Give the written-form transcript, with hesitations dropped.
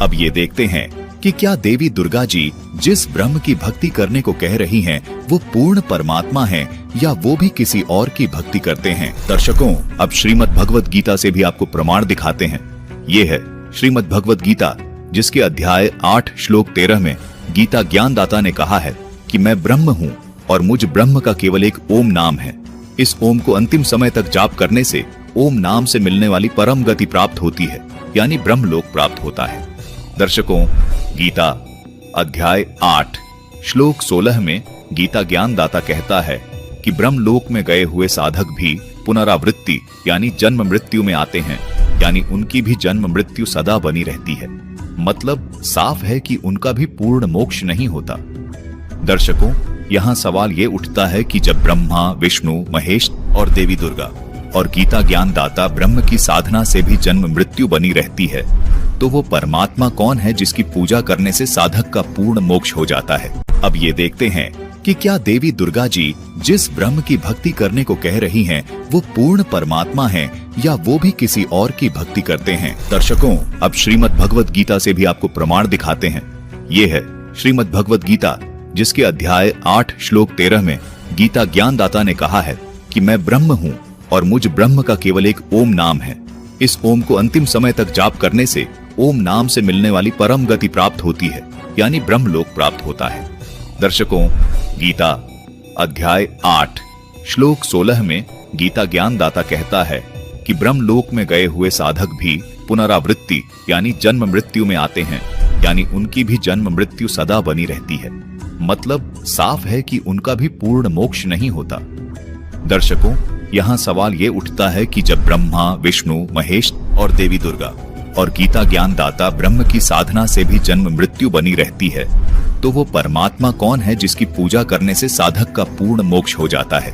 अब ये देखते हैं कि क्या देवी दुर्गा जी जिस ब्रह्म की भक्ति करने को कह रही हैं, वो पूर्ण परमात्मा हैं या वो भी किसी और की भक्ति करते हैं। दर्शकों, अब श्रीमद् भगवत गीता से भी आपको प्रमाण दिखाते हैं। ये है श्रीमद् भगवत गीता, जिसके अध्याय 8 श्लोक 13 में गीता ज्ञानदाता ने कहा है कि मैं ब्रह्म हूँ और मुझ ब्रह्म का केवल एक ओम नाम है। इस ओम को अंतिम समय तक जाप करने से ओम नाम से मिलने वाली परम गति प्राप्त होती है, यानी ब्रह्मलोक प्राप्त होता है। दर्शकों, गीता अध्याय 8 श्लोक 16 में गीता ज्ञानदाता कहता है कि ब्रह्मलोक में गए हुए साधक भी पुनरावृत्ति यानी जन्म मृत्यु में आते हैं, यानी उनकी भी जन्म मृत्यु सदा बनी रहती है। मतलब साफ है कि उनका भी पूर्ण मोक्ष नहीं होता। दर्शकों, यहाँ सवाल ये उठता है कि जब ब्रह्मा, विष्णु, महेश और देवी दुर्गा और गीता ज्ञानदाता ब्रह्म की साधना से भी जन्म मृत्यु बनी रहती है, तो वो परमात्मा कौन है जिसकी पूजा करने से साधक का पूर्ण मोक्ष हो जाता है। अब ये देखते हैं कि क्या देवी दुर्गा जी जिस ब्रह्म की भक्ति करने को कह रही हैं, वो पूर्ण परमात्मा हैं या वो भी किसी और की भक्ति करते हैं। दर्शकों, अब श्रीमद् भगवत गीता से भी आपको प्रमाण दिखाते हैं। ये है श्रीमद् भगवत गीता, जिसके अध्याय 8 श्लोक 13 में गीता ज्ञानदाता ने कहा है कि मैं ब्रह्म हूँ और मुझ ब्रह्म का केवल एक ओम नाम है। इस ओम को अंतिम समय तक जाप करने से ओम नाम से मिलने वाली परम गति प्राप्त होती है, यानी ब्रह्मलोक प्राप्त होता है। दर्शकों, गीता अध्याय 8 श्लोक 16 में गीता ज्ञानदाता कहता है कि ब्रह्मलोक में गए हुए साधक भी पुनरावृत्ति यानी जन्म मृत्यु में आते हैं, यानी उनकी भी जन्म मृत्यु सदा बनी रहती है। मतलब साफ है कि उनका भी पूर्ण मोक्ष नहीं होता। दर्शकों, यहाँ सवाल ये उठता है कि जब ब्रह्मा, विष्णु, महेश और देवी दुर्गा और गीता ज्ञानदाता ब्रह्म की साधना से भी जन्म मृत्यु बनी रहती है, तो वो परमात्मा कौन है जिसकी पूजा करने से साधक का पूर्ण मोक्ष हो जाता है।